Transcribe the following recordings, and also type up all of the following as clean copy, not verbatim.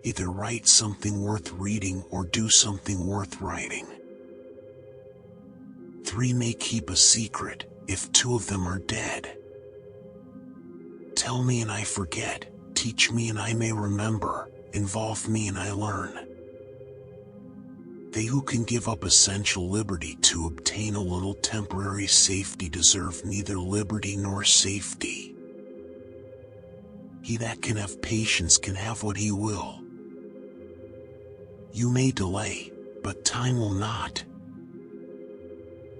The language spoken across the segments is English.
Either write something worth reading or do something worth writing. 3 may keep a secret if 2 of them are dead. Tell me and I forget, teach me and I may remember, involve me and I learn. They who can give up essential liberty to obtain a little temporary safety deserve neither liberty nor safety. He that can have patience can have what he will. You may delay, but time will not.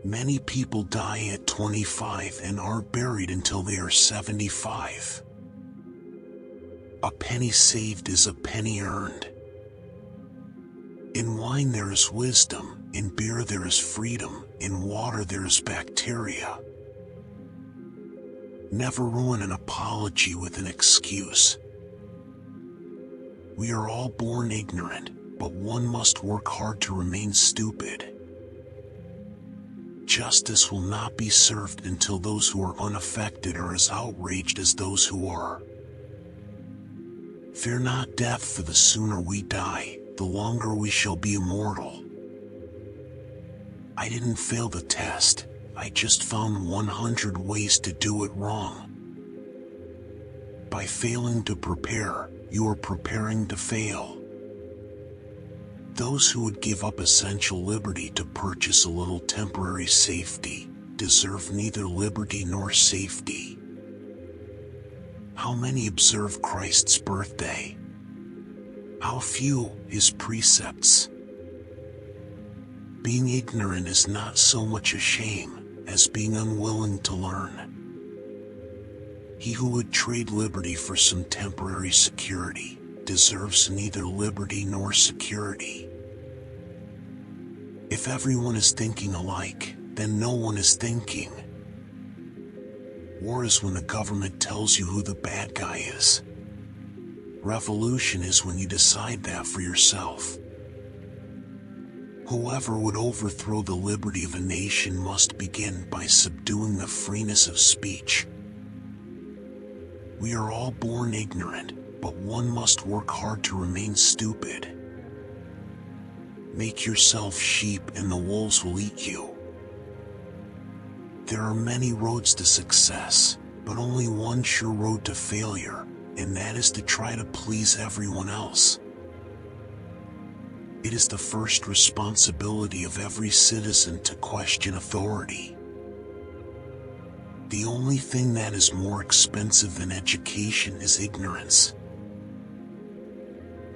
Many people die at 25 and aren't buried until they are 75. A penny saved is a penny earned. In wine there is wisdom, in beer there is freedom, in water there is bacteria. Never ruin an apology with an excuse. We are all born ignorant, but one must work hard to remain stupid. Justice will not be served until those who are unaffected are as outraged as those who are. Fear not death, for the sooner we die, the longer we shall be immortal. I didn't fail the test, I just found 100 ways to do it wrong. By failing to prepare, you are preparing to fail. Those who would give up essential liberty to purchase a little temporary safety deserve neither liberty nor safety. How many observe Christ's birthday? How few his precepts? Being ignorant is not so much a shame as being unwilling to learn. He who would trade liberty for some temporary security deserves neither liberty nor security. If everyone is thinking alike, then no one is thinking. War is when the government tells you who the bad guy is. Revolution is when you decide that for yourself. Whoever would overthrow the liberty of a nation must begin by subduing the freeness of speech. We are all born ignorant, but one must work hard to remain stupid. Make yourself sheep and the wolves will eat you. There are many roads to success, but only one sure road to failure, and that is to try to please everyone else. It is the first responsibility of every citizen to question authority. The only thing that is more expensive than education is ignorance.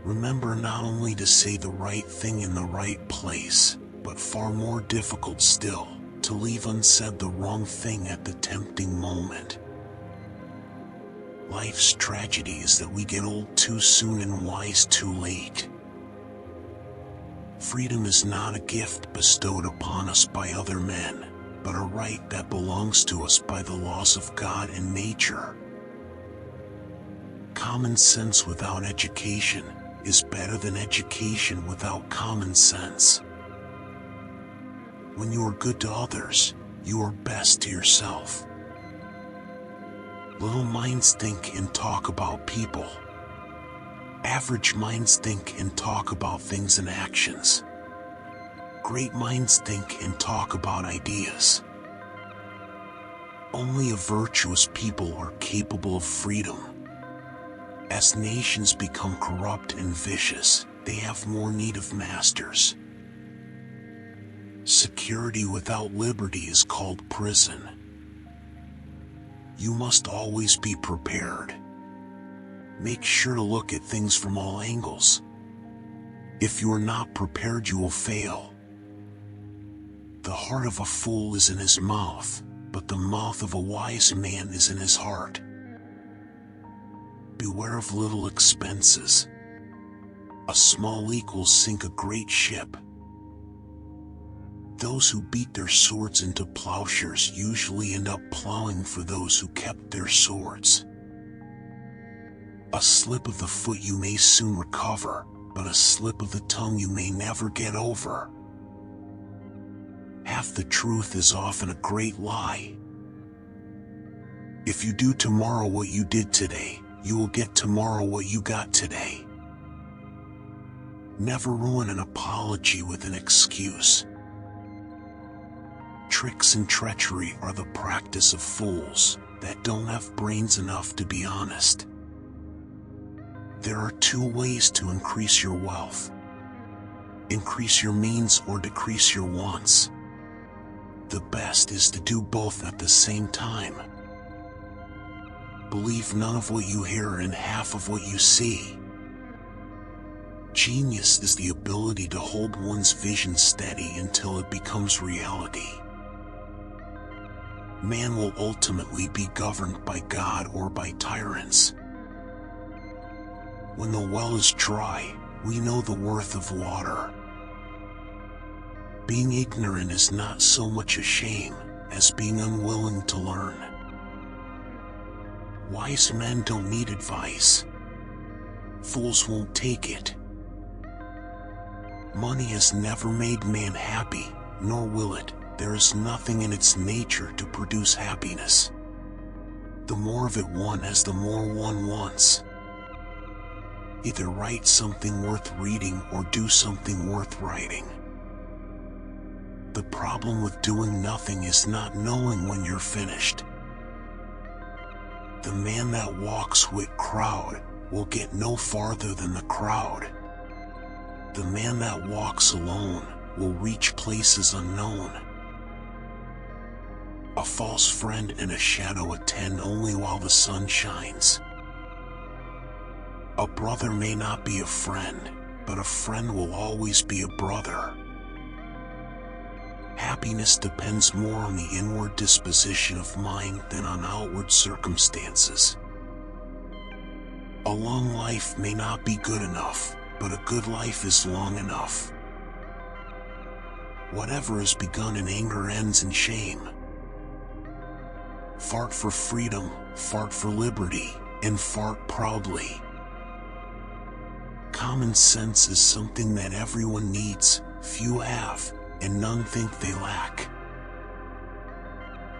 Remember not only to say the right thing in the right place, but far more difficult still, to leave unsaid the wrong thing at the tempting moment. Life's tragedy is that we get old too soon and wise too late. Freedom is not a gift bestowed upon us by other men, but a right that belongs to us by the laws of God and nature. Common sense without education is better than education without common sense. When you are good to others, you are best to yourself. Little minds think and talk about people. Average minds think and talk about things and actions. Great minds think and talk about ideas. Only a virtuous people are capable of freedom. As nations become corrupt and vicious, they have more need of masters. Security without liberty is called prison. You must always be prepared. Make sure to look at things from all angles. If you are not prepared, you will fail. The heart of a fool is in his mouth, but the mouth of a wise man is in his heart. Beware of little expenses. A small leak will sink a great ship. Those who beat their swords into plowshares usually end up plowing for those who kept their swords. A slip of the foot you may soon recover, but a slip of the tongue you may never get over. Half the truth is often a great lie. If you do tomorrow what you did today, you will get tomorrow what you got today. Never ruin an apology with an excuse. Tricks and treachery are the practice of fools that don't have brains enough to be honest. There are two ways to increase your wealth: increase your means or decrease your wants. The best is to do both at the same time. Believe none of what you hear and half of what you see. Genius is the ability to hold one's vision steady until it becomes reality. Man will ultimately be governed by God or by tyrants. When the well is dry, we know the worth of water. Being ignorant is not so much a shame as being unwilling to learn. Wise men don't need advice. Fools won't take it. Money has never made man happy, nor will it. There is nothing in its nature to produce happiness. The more of it one has, the more one wants. Either write something worth reading or do something worth writing. The problem with doing nothing is not knowing when you're finished. The man that walks with crowd will get no farther than the crowd. The man that walks alone will reach places unknown. A false friend and a shadow attend only while the sun shines. A brother may not be a friend, but a friend will always be a brother. Happiness depends more on the inward disposition of mind than on outward circumstances. A long life may not be good enough, but a good life is long enough. Whatever is begun in anger ends in shame. Fart for freedom, fart for liberty, and fart proudly. Common sense is something that everyone needs, few have, and none think they lack.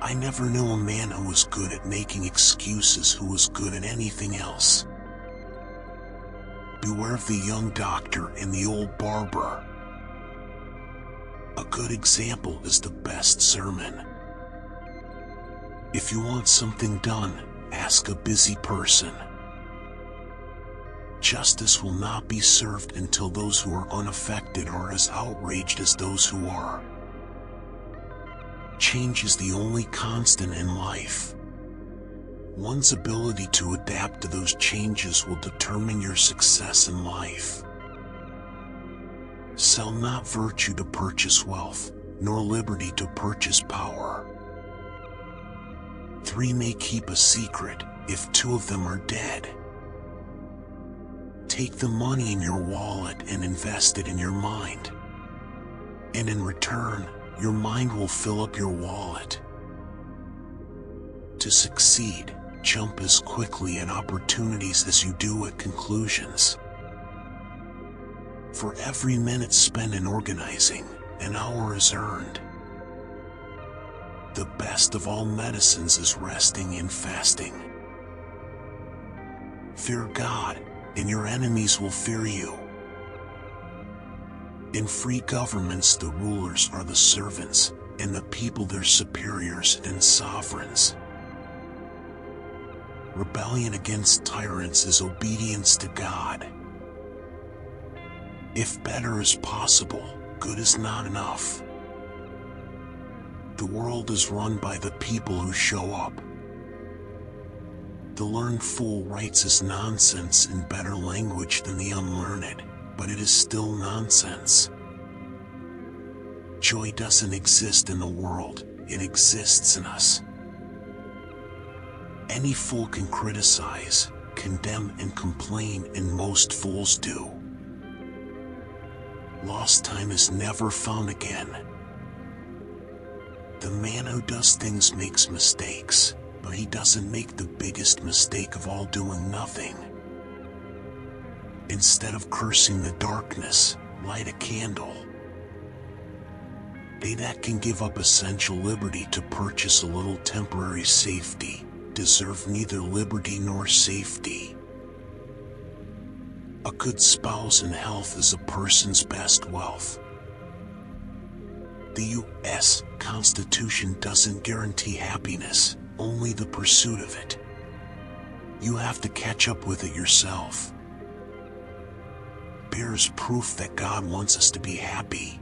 I never knew a man who was good at making excuses who was good at anything else. Beware of the young doctor and the old barber. A good example is the best sermon. If you want something done, ask a busy person. Justice will not be served until those who are unaffected are as outraged as those who are. Change is the only constant in life. One's ability to adapt to those changes will determine your success in life. Sell not virtue to purchase wealth, nor liberty to purchase power. 3 may keep a secret if 2 of them are dead. Take the money in your wallet and invest it in your mind. And in return, your mind will fill up your wallet. To succeed, jump as quickly at opportunities as you do at conclusions. For every minute spent in organizing, an hour is earned. The best of all medicines is resting and fasting. Fear God, and your enemies will fear you. In free governments, the rulers are the servants, and the people their superiors and sovereigns. Rebellion against tyrants is obedience to God. If better is possible, good is not enough. The world is run by the people who show up. The learned fool writes his nonsense in better language than the unlearned, but it is still nonsense. Joy doesn't exist in the world, it exists in us. Any fool can criticize, condemn, and complain, and most fools do. Lost time is never found again. The man who does things makes mistakes, but he doesn't make the biggest mistake of all, doing nothing. Instead of cursing the darkness, light a candle. They that can give up essential liberty to purchase a little temporary safety deserve neither liberty nor safety. A good spouse and health is a person's best wealth. The U.S. Constitution doesn't guarantee happiness, only the pursuit of it. You have to catch up with it yourself. Bears proof that God wants us to be happy.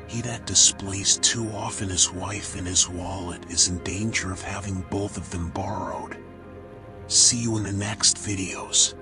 He that displays too often his wife and his wallet is in danger of having both of them borrowed. See you in the next videos.